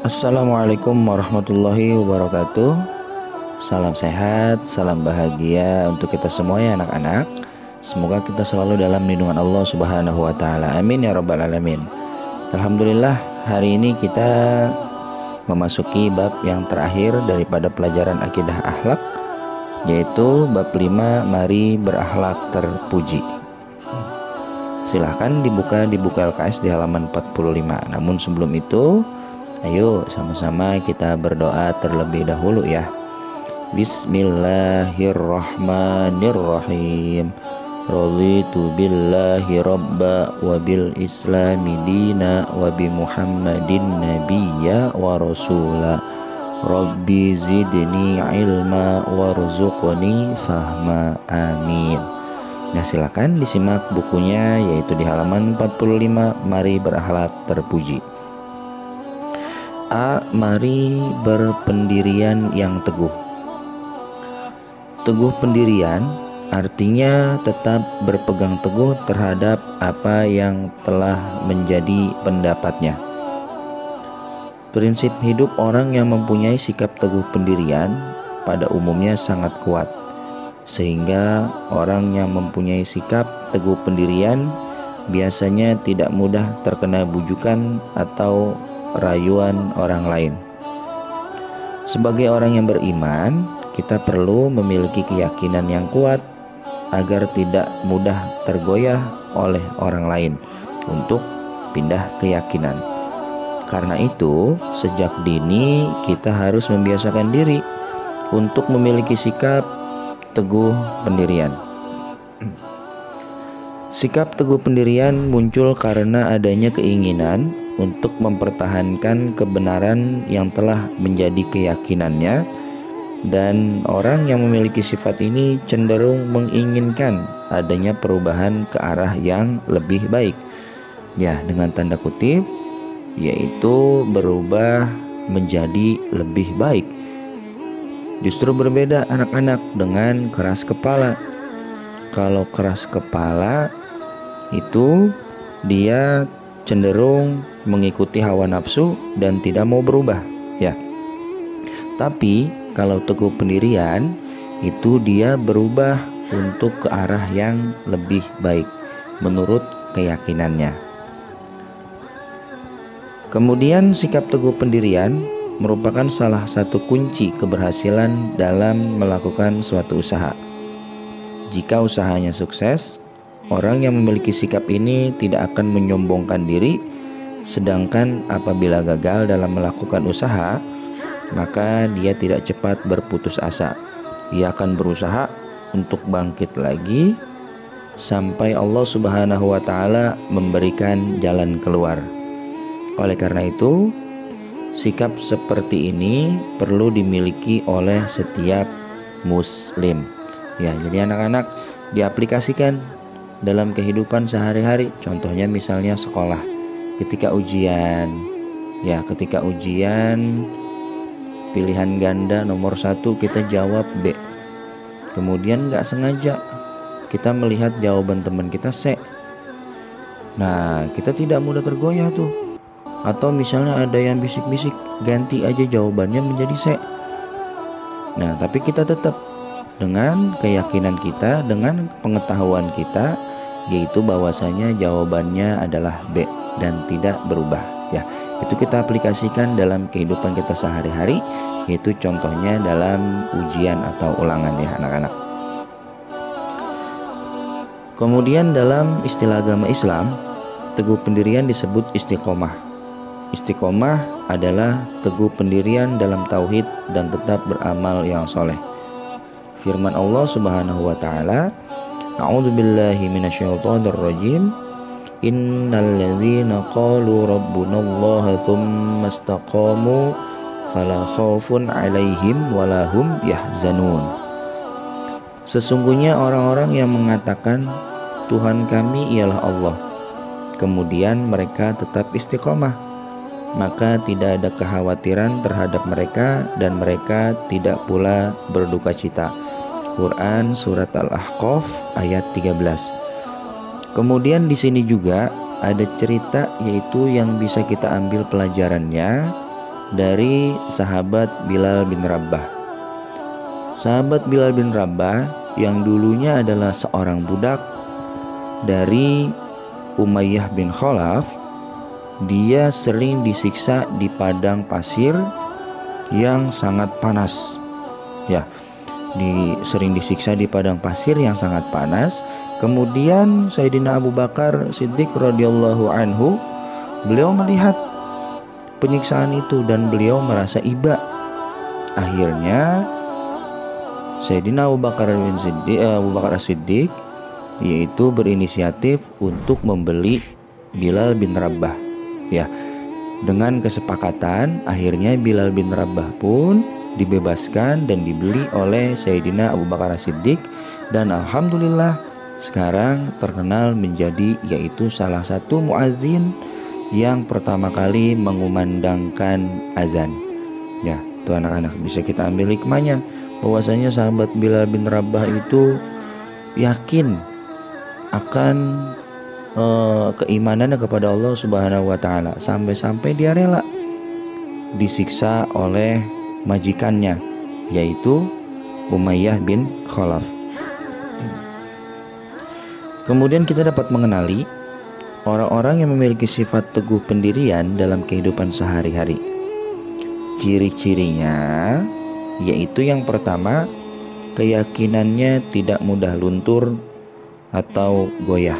Assalamualaikum warahmatullahi wabarakatuh. Salam sehat, salam bahagia untuk kita semua ya anak-anak. Semoga kita selalu dalam lindungan Allah Subhanahu wa taala. Amin ya rabbal alamin. Alhamdulillah, hari ini kita memasuki bab yang terakhir daripada pelajaran akidah akhlak, yaitu bab 5, mari berakhlak terpuji. Silahkan dibuka di buku LKS di halaman 45. Namun sebelum itu, ayo sama-sama kita berdoa terlebih dahulu ya. Bismillahirrahmanirrahim. Raditu billahi rabba wa bil islami dina wa bi muhammadin nabiyya wa rasula. Rabbi zidni ilma warzuqni fahma, amin. Nah, silakan disimak bukunya, yaitu di halaman 45, mari berakhlak terpuji. A. Mari berpendirian yang teguh. Teguh pendirian artinya tetap berpegang teguh terhadap apa yang telah menjadi pendapatnya. Prinsip hidup orang yang mempunyai sikap teguh pendirian pada umumnya sangat kuat, sehingga orang yang mempunyai sikap teguh pendirian biasanya tidak mudah terkena bujukan atau rayuan orang lain. Sebagai orang yang beriman, kita perlu memiliki keyakinan yang kuat agar tidak mudah tergoyah oleh orang lain untuk pindah keyakinan. Karena itu, sejak dini kita harus membiasakan diri untuk memiliki sikap teguh pendirian. Sikap teguh pendirian muncul karena adanya keinginan untuk mempertahankan kebenaran yang telah menjadi keyakinannya, dan orang yang memiliki sifat ini cenderung menginginkan adanya perubahan ke arah yang lebih baik. Ya, dengan tanda kutip, yaitu berubah menjadi lebih baik. Justru berbeda anak-anak dengan keras kepala. Kalau keras kepala itu dia cenderung mengikuti hawa nafsu dan tidak mau berubah, ya. Tapi kalau teguh pendirian itu dia berubah untuk ke arah yang lebih baik menurut keyakinannya. Kemudian sikap teguh pendirian merupakan salah satu kunci keberhasilan dalam melakukan suatu usaha. Jika usahanya sukses, orang yang memiliki sikap ini tidak akan menyombongkan diri, sedangkan apabila gagal dalam melakukan usaha, maka dia tidak cepat berputus asa. Ia akan berusaha untuk bangkit lagi sampai Allah Subhanahu wa taala memberikan jalan keluar. Oleh karena itu, sikap seperti ini perlu dimiliki oleh setiap muslim. Ya, jadi anak-anak diaplikasikan dalam kehidupan sehari-hari. Contohnya misalnya sekolah, ketika ujian, pilihan ganda nomor 1 kita jawab B, kemudian gak sengaja kita melihat jawaban teman kita C. Nah, kita tidak mudah tergoyah tuh. Atau misalnya ada yang bisik-bisik, ganti aja jawabannya menjadi C. Nah, tapi kita tetap dengan keyakinan kita, dengan pengetahuan kita, yaitu bahwasanya jawabannya adalah B dan tidak berubah. Ya, itu kita aplikasikan dalam kehidupan kita sehari-hari, yaitu contohnya dalam ujian atau ulangan ya anak-anak. Kemudian dalam istilah agama Islam, teguh pendirian disebut istiqomah. Istiqomah adalah teguh pendirian dalam tauhid dan tetap beramal yang soleh. Firman Allah Subhanahu wa taala, A'udzubillahi minasyaitonirrajim. Innal ladzina qalu rabbunallaha tsumma istaqamu fala khaufun 'alaihim wala hum yahzanun. Sesungguhnya orang-orang yang mengatakan Tuhan kami ialah Allah, kemudian mereka tetap istiqomah, maka tidak ada kekhawatiran terhadap mereka dan mereka tidak pula berduka cita. Quran Surat Al-Ahqaf ayat 13. Kemudian di sini juga ada cerita, yaitu yang bisa kita ambil pelajarannya, dari sahabat Bilal bin Rabah. Sahabat Bilal bin Rabah yang dulunya adalah seorang budak dari Umayyah bin Khalaf, dia sering disiksa di padang pasir yang sangat panas. Ya, sering disiksa di padang pasir yang sangat panas. Kemudian Sayyidina Abu Bakar Siddiq radhiyallahu anhu, beliau melihat penyiksaan itu dan beliau merasa iba. Akhirnya Sayyidina Abu Bakar Siddiq yaitu berinisiatif untuk membeli Bilal bin Rabah. Ya, dengan kesepakatan akhirnya Bilal bin Rabah pun dibebaskan dan dibeli oleh Sayyidina Abu Bakar Siddiq, dan alhamdulillah sekarang terkenal menjadi yaitu salah satu muazin yang pertama kali mengumandangkan azan. Ya, itu anak-anak bisa kita ambil hikmahnya bahwasanya sahabat Bilal bin Rabah itu yakin akan keimanannya kepada Allah Subhanahu wa taala, sampai-sampai dia rela disiksa oleh majikannya yaitu Umayyah bin Khalaf. Kemudian kita dapat mengenali orang-orang yang memiliki sifat teguh pendirian dalam kehidupan sehari-hari. Ciri-cirinya yaitu yang pertama, keyakinannya tidak mudah luntur atau goyah.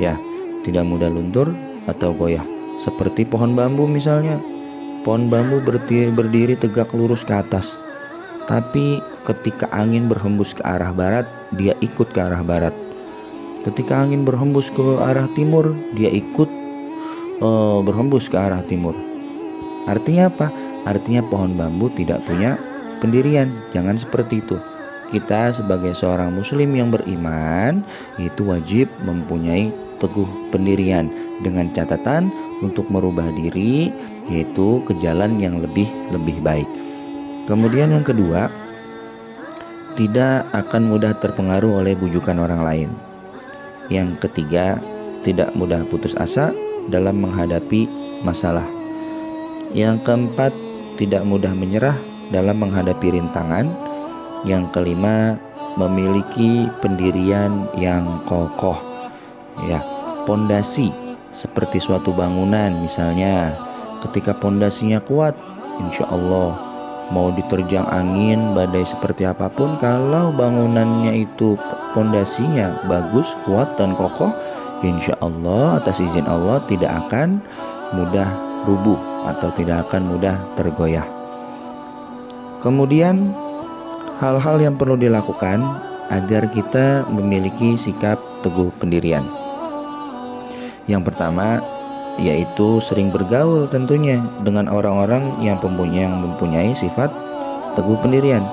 Ya, tidak mudah luntur atau goyah. Seperti pohon bambu misalnya. Pohon bambu berdiri tegak lurus ke atas. Tapi ketika angin berhembus ke arah barat, dia ikut ke arah barat. Ketika angin berhembus ke arah timur, dia ikut berhembus ke arah timur. Artinya apa? Artinya pohon bambu tidak punya pendirian. Jangan seperti itu. Kita sebagai seorang muslim yang beriman itu wajib mempunyai teguh pendirian dengan catatan untuk merubah diri yaitu ke jalan yang lebih baik. Kemudian yang kedua, tidak akan mudah terpengaruh oleh bujukan orang lain. Yang ketiga, tidak mudah putus asa dalam menghadapi masalah. Yang keempat, tidak mudah menyerah dalam menghadapi rintangan. Yang kelima, memiliki pendirian yang kokoh. Ya, pondasi seperti suatu bangunan misalnya, ketika pondasinya kuat, insya Allah mau diterjang angin, badai seperti apapun, kalau bangunannya itu pondasinya bagus, kuat dan kokoh, insya Allah atas izin Allah tidak akan mudah rubuh atau tidak akan mudah tergoyah. Kemudian hal-hal yang perlu dilakukan agar kita memiliki sikap teguh pendirian. Yang pertama yaitu sering bergaul tentunya dengan orang-orang yang mempunyai sifat teguh pendirian.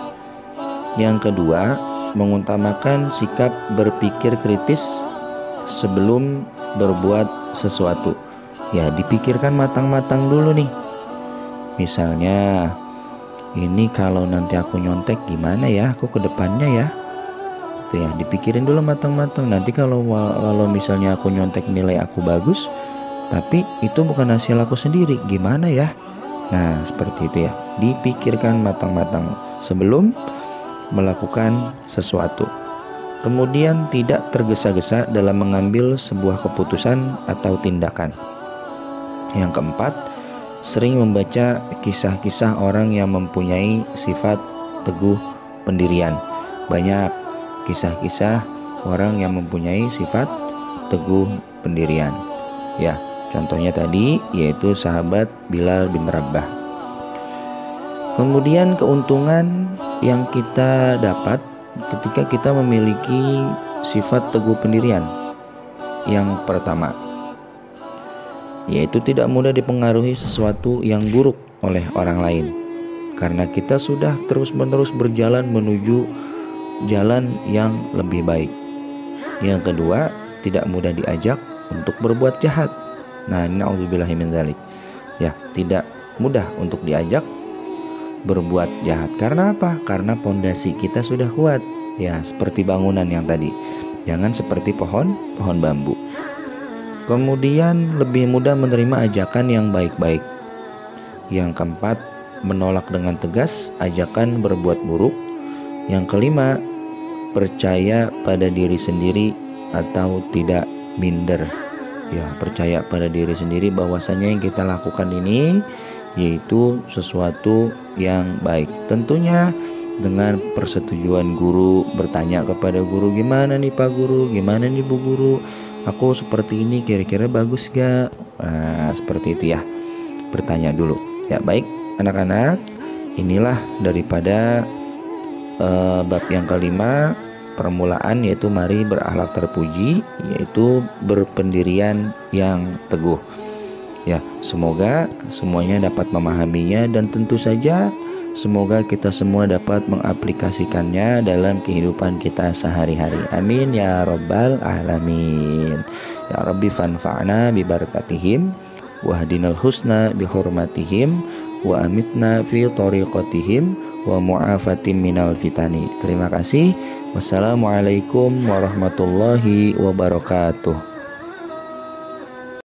Yang kedua, mengutamakan sikap berpikir kritis sebelum berbuat sesuatu. Ya, dipikirkan matang-matang dulu nih. Misalnya, ini kalau nanti aku nyontek gimana ya aku ke depannya ya. Itu ya, dipikirin dulu matang-matang. Nanti kalau misalnya aku nyontek nilai aku bagus, tapi itu bukan hasil aku sendiri, gimana ya? Nah, seperti itu ya. Dipikirkan matang-matang sebelum melakukan sesuatu. Kemudian tidak tergesa-gesa dalam mengambil sebuah keputusan atau tindakan. Yang keempat, sering membaca kisah-kisah orang yang mempunyai sifat teguh pendirian. Banyak kisah-kisah orang yang mempunyai sifat teguh pendirian. Ya, contohnya tadi yaitu sahabat Bilal bin Rabah. Kemudian keuntungan yang kita dapat ketika kita memiliki sifat teguh pendirian. Yang pertama, yaitu tidak mudah dipengaruhi sesuatu yang buruk oleh orang lain, karena kita sudah terus-menerus berjalan menuju jalan yang lebih baik. Yang kedua, tidak mudah diajak untuk berbuat jahat. Nah, na'udzubillahi min dzalik. Ya, tidak mudah untuk diajak berbuat jahat. Karena apa? Karena pondasi kita sudah kuat. Ya, seperti bangunan yang tadi. Jangan seperti pohon bambu. Kemudian lebih mudah menerima ajakan yang baik-baik. Yang keempat, menolak dengan tegas ajakan berbuat buruk. Yang kelima, percaya pada diri sendiri atau tidak minder. Ya, percaya pada diri sendiri bahwasanya yang kita lakukan ini yaitu sesuatu yang baik. Tentunya dengan persetujuan guru, bertanya kepada guru, gimana nih Pak Guru, gimana nih Bu Guru, aku seperti ini kira-kira bagus gak? Nah, seperti itu ya, bertanya dulu. Ya baik anak-anak, inilah daripada bab yang kelima, permulaan, yaitu mari berakhlak terpuji, yaitu berpendirian yang teguh. Ya, semoga semuanya dapat memahaminya dan tentu saja semoga kita semua dapat mengaplikasikannya dalam kehidupan kita sehari-hari. Amin ya rabbal alamin. Ya Rabbi fanfa'na bi barakatihim wahdinal husna bi hurmatihim wa amitna fi tariqatihim wa mu'afatim minal fitani. Terima kasih. Wassalamualaikum warahmatullahi wabarakatuh.